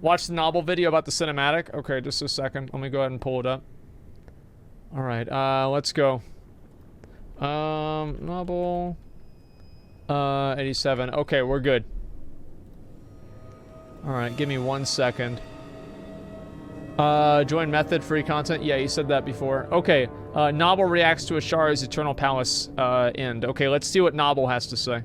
Watch the Nobbel video about the cinematic. Okay, just a second. Let me go ahead and pull it up. Alright, let's go. Nobbel. 87. Okay, we're good. Alright, give me 1 second. Join method, free content. Yeah, you said that before. Okay, Nobbel reacts to Azshara's Eternal Palace, end. Okay, let's see what Nobbel has to say.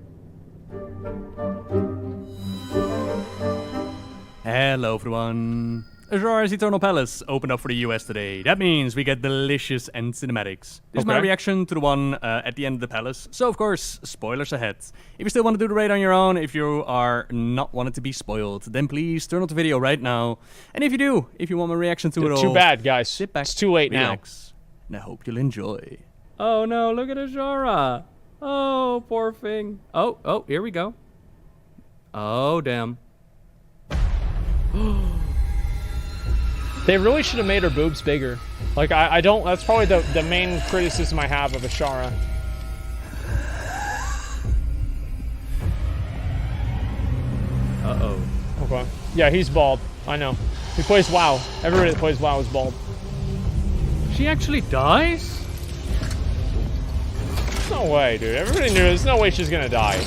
Hello everyone. Azshara's Eternal Palace opened up for the US today. That means we get delicious end cinematics. This is my reaction to the one at the end of the palace. So of course, spoilers ahead. If you still want to do the raid on your own, if you are not wanting to be spoiled, then please turn off the video right now. And if you do, if you want my reaction to it all, too bad, guys. Sit back, it's too late relax, and I hope you'll enjoy. Oh no, look at Azshara. Oh, poor thing. Oh, here we go. Oh, damn. They really should have made her boobs bigger. Like, I don't... That's probably the main criticism I have of Azshara. Uh-oh. Okay. Yeah, he's bald. I know. He plays WoW. Everybody that plays WoW is bald. She actually dies? No way, dude. Everybody knew there's no way she's gonna die.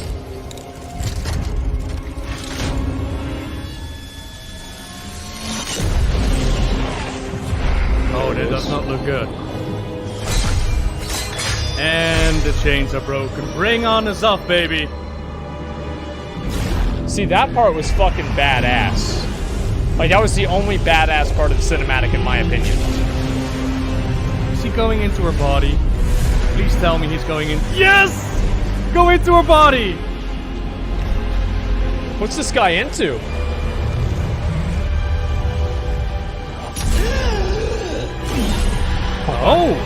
Oh, that does not look good. And the chains are broken. Bring on the Zoff, baby. See, that part was fucking badass. Like, that was the only badass part of the cinematic, in my opinion. Is he going into her body? Please tell me he's going in. Yes! Go into her body! What's this guy into? Oh!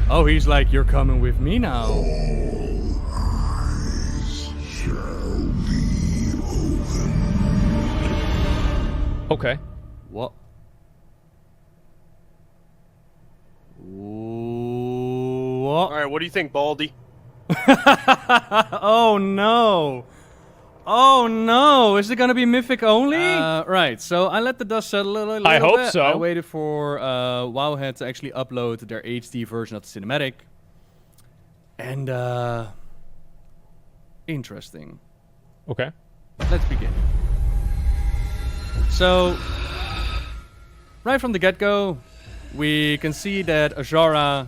Oh, he's like, you're coming with me now. Okay. What? What? Alright, what do you think, Baldy? Oh no! Oh no! Is it gonna be mythic only? Right, so I let the dust settle a little bit. I hope so. I waited for Wowhead to actually upload their HD version of the cinematic. And interesting. Okay. Let's begin. So, right from the get-go, we can see that Azshara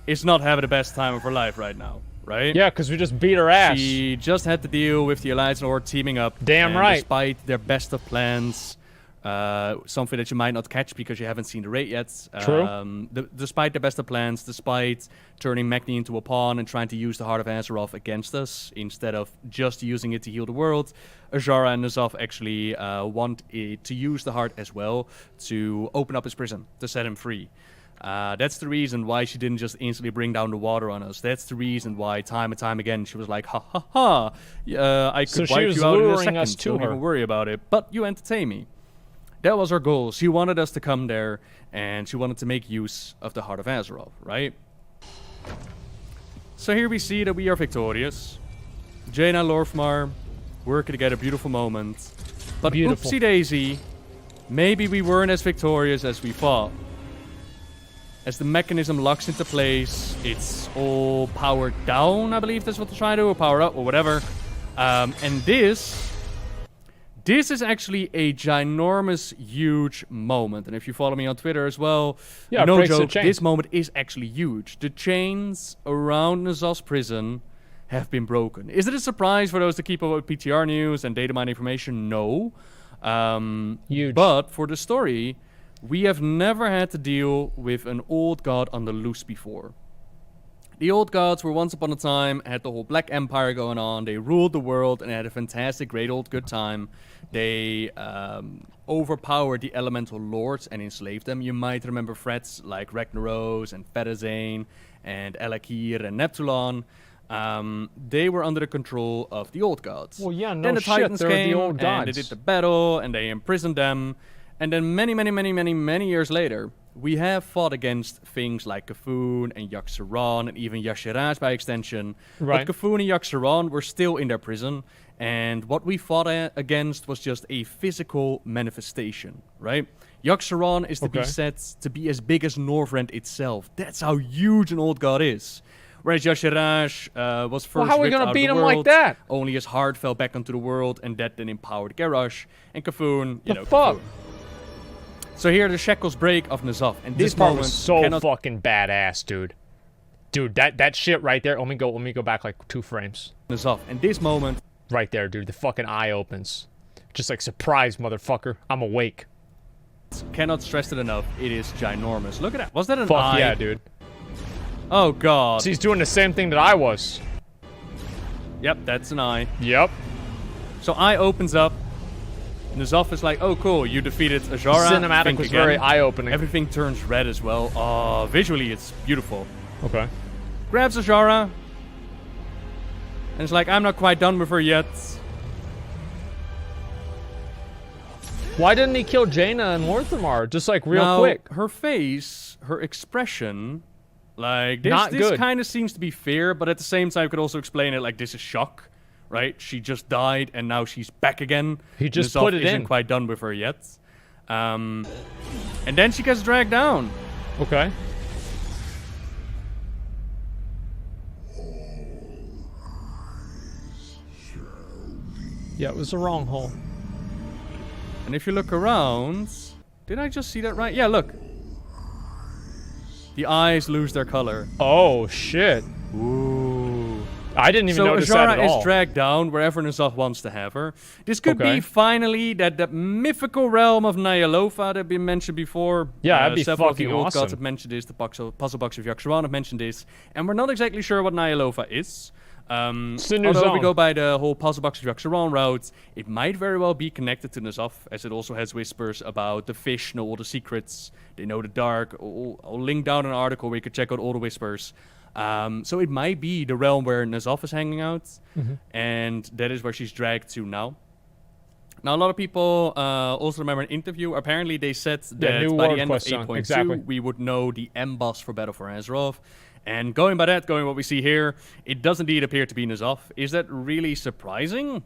is not having the best time of her life right now, right? Yeah, because we just beat her ass. She just had to deal with the Alliance and Horde teaming up. Damn right. Despite their best of plans, something that you might not catch because you haven't seen the raid yet. True. Despite their best of plans, despite turning Magni into a pawn and trying to use the Heart of Azeroth against us, instead of just using it to heal the world, Azshara and N'Zoth actually want it to use the heart as well to open up his prison, to set him free. That's the reason why she didn't just instantly bring down the water on us. That's the reason why time and time again she was like, ha ha ha, I could wipe you out in a second, don't even worry about it, but you entertain me. That was her goal. She wanted us to come there, and she wanted to make use of the Heart of Azeroth, right? So here we see that we are victorious. Jaina and Lorthmar working to get a beautiful moment. But oopsie daisy, maybe we weren't as victorious as we thought. As the mechanism locks into place, it's all powered down, I believe that's what they're trying to do, or power up, or whatever. And this is actually a ginormous, huge moment. And if you follow me on Twitter as well, yeah, no joke, this moment is actually huge. The chains around N'Zoth's prison have been broken. Is it a surprise for those that keep up with PTR news and data mine information? No. Huge. But for the story, we have never had to deal with an old god on the loose before. The old gods were once upon a time, had the whole Black Empire going on, they ruled the world and had a fantastic, great old good time. They overpowered the elemental lords and enslaved them. You might remember threats like Ragnaros and Fedazane and Elakir and Neptulon. They were under the control of the old gods. Well, yeah, no then the shit, Titans they're came the old gods. and they did the battle and they imprisoned them. And then many years later, we have fought against things like Kafun and Yaxaran and even Yashiraz by extension. Right. But Kafun and Yaxaran were still in their prison. And what we fought against was just a physical manifestation, right? Yaxaran is to be said to be as big as Northrend itself. That's how huge an old god is. Whereas Yashiraz was first how are we ripped gonna out beat of the him world, like that? Only his heart fell back onto the world, and that then empowered Garrosh. And Kafun, you know, fuck? Kafun. So here the shackles break of N'Zoth, and This part moment was so cannot fucking badass, dude. Dude, that shit right there. Let me go back like 2 frames. N'Zoth, and this moment Right there, dude. The fucking eye opens. Just like, surprise, motherfucker. I'm awake. cannot stress it enough. It is ginormous. Look at that. Was that an Fuck eye? yeah, dude. Oh god. So he's doing the same thing that I was. Yep, that's an eye. Yep. So eye opens up. N'Zoth is like, oh cool, you defeated Azshara. Cinematic Think was again. very eye-opening. Everything turns red as well. Visually it's beautiful. Okay. Grabs Azshara. And it's like, I'm not quite done with her yet. Why didn't he kill Jaina and Lorthamar? Just like real Now, quick. her face, her expression, like Not this good. kind of seems to be fear, but at the same time could also explain it like this is shock, right? She just died and now she's back again. He just N'Zoth put it isn't in. quite done with her yet. And then she gets dragged down. Okay. Yeah, it was the wrong hole. And if you look around, did I just see that right? Yeah, look. The eyes lose their color. Oh, shit. Ooh. I didn't even So notice that at Azshara all. is dragged down wherever N'Zoth wants to have her. This could Okay. be finally that mythical realm of Nyalofa that we mentioned before. Yeah, that'd be several fucking of the old awesome. gods have mentioned this. The puzzle box of Yaxaran have mentioned this, and we're not exactly sure what Nyalofa is. It's the new Although if we zone. go by the whole puzzle box of Yaxaran route, it might very well be connected to N'Zoth, as it also has whispers about the fish know all the secrets, they know the dark. I'll link down an article where you can check out all the whispers. So it might be the realm where N'Zoth is hanging out, and that is where she's dragged to now. Now, a lot of people also remember an interview. Apparently, they said that new by World the end of Quest zone, 8.2, exactly. we would know the M-boss for Battle for Azeroth. And going by that, going what we see here, it does indeed appear to be N'Zoth. Is that really surprising?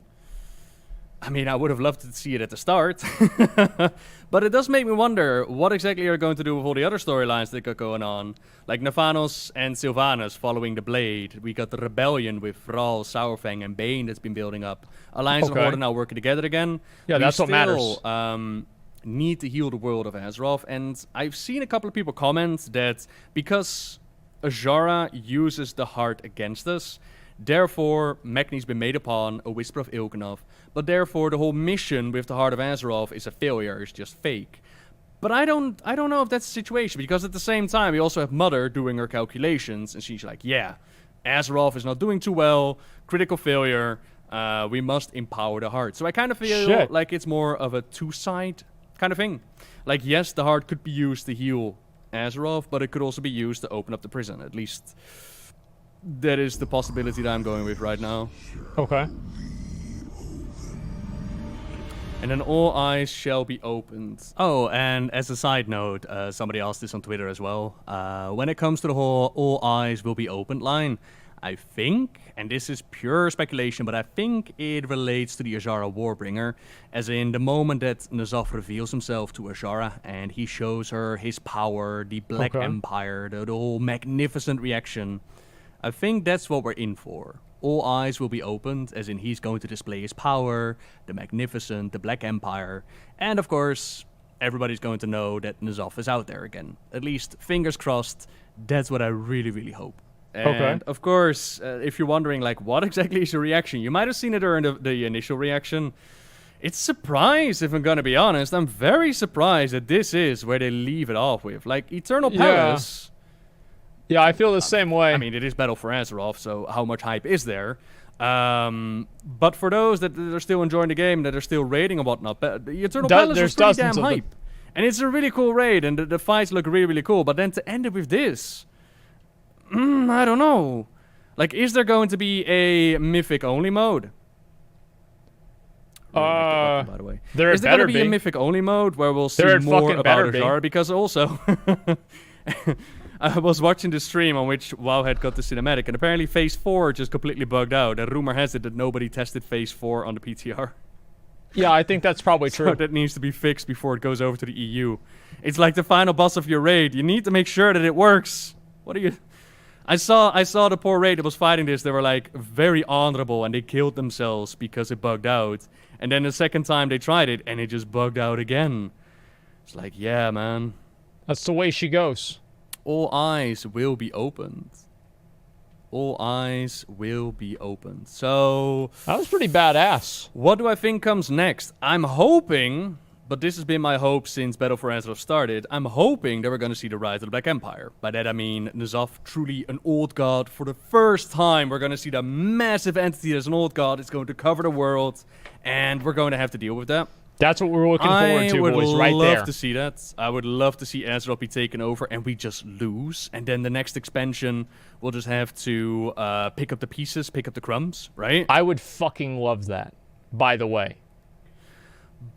I mean, I would have loved to see it at the start. But it does make me wonder, what exactly are going to do with all the other storylines that got going on? Like Naphanos and Sylvanas following the Blade. We got the rebellion with Thrall, Sourfang, and Bane that's been building up. Alliance and Okay. Horde now working together again. Yeah, that's what matters. Need to heal the world of Azeroth. And I've seen a couple of people comment that because Azshara uses the heart against us, therefore Magni's been made upon, a whisper of Il'gynoth, but therefore the whole mission with the heart of Azeroth is a failure, it's just fake. But I don't know if that's the situation, because at the same time we also have Mother doing her calculations, and she's like, yeah, Azeroth is not doing too well, critical failure, we must empower the heart. So I kind of feel Shit. like it's more of a two-side kind of thing. Like, yes, the heart could be used to heal Azeroth, but it could also be used to open up the prison. At least that is the possibility that I'm going with right now. Okay. And then all eyes shall be opened. Oh, and as a side note, somebody asked this on Twitter as well. When it comes to the whole all eyes will be opened line, I think, and this is pure speculation, but I think it relates to the Azshara Warbringer, as in the moment that N'Zoth reveals himself to Azshara and he shows her his power, the Black Empire, the whole magnificent reaction. I think that's what we're in for. All eyes will be opened, as in he's going to display his power, the magnificent, the Black Empire, and of course, everybody's going to know that N'Zoth is out there again. At least, fingers crossed, that's what I really, really hope. And of course, if you're wondering, like, what exactly is the reaction? You might have seen it during the initial reaction. It's surprise, if I'm gonna be honest. I'm very surprised that this is where they leave it off with. Like, Eternal Palace. Yeah, I feel the same way. I mean, it is Battle for Azeroth, so how much hype is there? But for those that are still enjoying the game, that are still raiding and whatnot, the Eternal Palace there's was pretty damn dozens of them. hype. And it's a really cool raid, and the fights look really, really cool. But then to end it with this... I don't know. Like, is there going to be a Mythic-only mode? Really like that weapon, by the way. There Is there better gonna be a be. mythic only mode where we'll see There more fucking about better be. Azshara? Because also, I was watching the stream on which WoW had got the cinematic, and apparently Phase 4 just completely bugged out. And rumor has it that nobody tested Phase 4 on the PTR. Yeah, I think that's probably true. So that needs to be fixed before it goes over to the EU. It's like the final boss of your raid. You need to make sure that it works. What are you... I saw the poor raid that was fighting this. They were like very honorable and they killed themselves because it bugged out. And then the second time they tried it and it just bugged out again. It's like, yeah, man. That's the way she goes. All eyes will be opened. All eyes will be opened. So... That was pretty badass. what do I think comes next? I'm hoping, but this has been my hope since Battle for Azeroth started, I'm hoping that we're going to see the rise of the Black Empire. By that I mean N'Zoth truly an old god. For the first time, we're going to see the massive entity as an old god. It's going to cover the world, and we're going to have to deal with that. That's what we're looking forward to, boys, right I would there. love to see that. I would love to see Azeroth be taken over and we just lose. And then the next expansion, we'll just have to pick up the pieces, pick up the crumbs, right? I would fucking love that, by the way.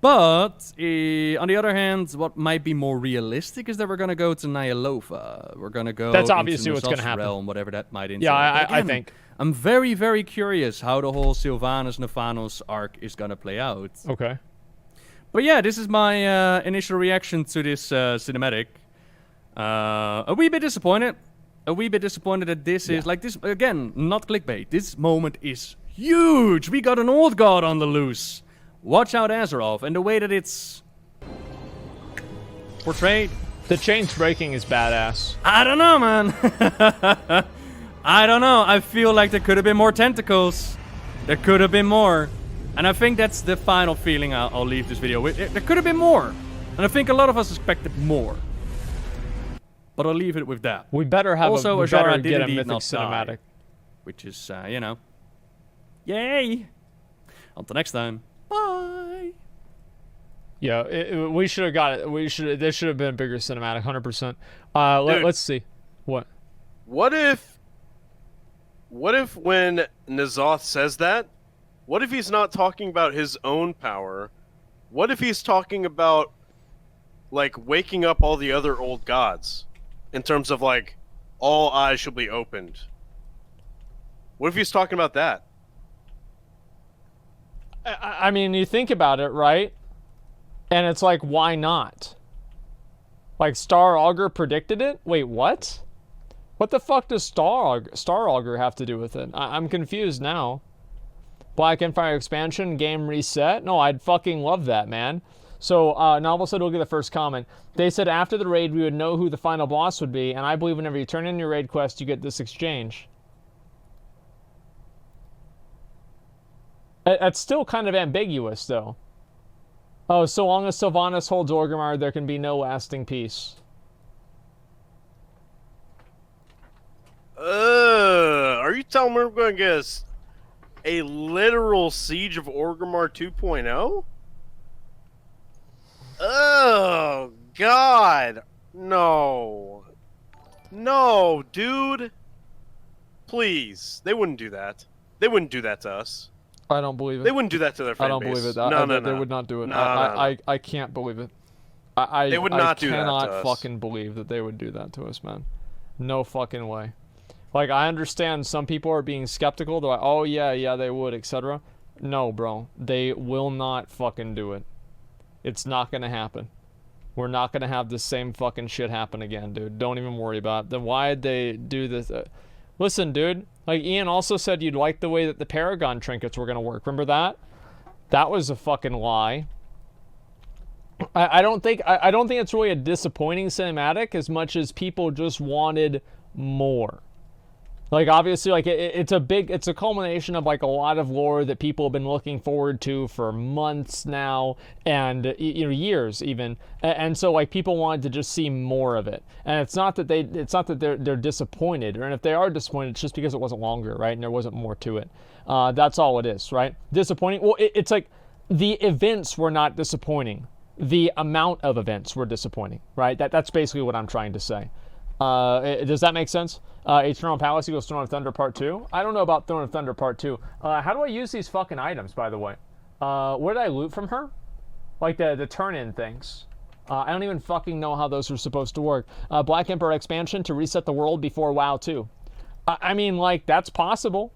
But, on the other hand, what might be more realistic is that we're going to go to Nyalova. We're going to go That's obviously into what's gonna N'Zoth's happen. realm, whatever that might entail. Yeah, But I again, think. I'm very, very curious how the whole Sylvanas-Naphanos arc is going to play out. Okay. But yeah, this is my initial reaction to this cinematic. A wee bit disappointed. A wee bit disappointed that this is, like this, again, not clickbait. This moment is huge. We got an old god on the loose. Watch out Azeroth, and the way that it's portrayed. The chains breaking is badass. I don't know, man. I don't know. I feel like there could have been more tentacles. There could have been more. And I think that's the final feeling I'll leave this video with. There could have been more. And I think a lot of us expected more. But I'll leave it with that. We better have Also, we Azshara better did get a indeed mythic not cinematic. die. Which is, you know. Yay! Until next time. Bye! Yeah, we should have got it. This should have been a bigger cinematic, 100%. Let's see. What? What if when N'Zoth says that, what if he's not talking about his own power? What if he's talking about, like, waking up all the other old gods? In terms of, like, all eyes shall be opened. What if he's talking about that? I mean, you think about it, right? And it's like, why not? Like, Star Augur predicted it? Wait, what? What the fuck does Star Augur have to do with it? I'm confused now. Black Empire expansion, game reset? No, I'd fucking love that, man. So, Nobbel said, we'll get the first comment. They said after the raid, we would know who the final boss would be, and I believe whenever you turn in your raid quest, you get this exchange. That's still kind of ambiguous, though. Oh, so long as Sylvanas holds Orgrimmar, there can be no lasting peace. Are you telling me we're going to get a literal Siege of Orgrimmar 2.0? Oh, God. No. No, dude. Please. They wouldn't do that. They wouldn't do that to us. I don't believe it. They wouldn't do that to their fan I don't base. believe it. No. They would not do it. No, I can't believe it. They would not do that to I cannot us. fucking believe that they would do that to us, man. No fucking way. Like, I understand some people are being skeptical. They're like, oh, yeah, they would, etc. No, bro. They will not fucking do it. It's not gonna happen. We're not gonna have the same fucking shit happen again, dude. Don't even worry about it. Then why'd they do this? Listen, dude. Like, Ian also said you'd like the way that the Paragon trinkets were gonna work. Remember that? That was a fucking lie. I don't think it's really a disappointing cinematic as much as people just wanted more. Like, obviously, like, it's a culmination of, like, a lot of lore that people have been looking forward to for months now, and, you know, years even. And so, like, people wanted to just see more of it. And it's not that they're disappointed, and if they are disappointed, it's just because it wasn't longer, right? And there wasn't more to it. That's all it is, right? Disappointing. Well, it's like the events were not disappointing. The amount of events were disappointing, right? That's basically what I'm trying to say. Does that make sense? Eternal Palace equals Throne of Thunder Part 2? I don't know about Throne of Thunder Part 2. How do I use these fucking items, by the way? What did I loot from her? Like the turn-in things. I don't even fucking know how those are supposed to work. Black Emperor expansion to reset the world before WoW 2. I mean, like, that's possible.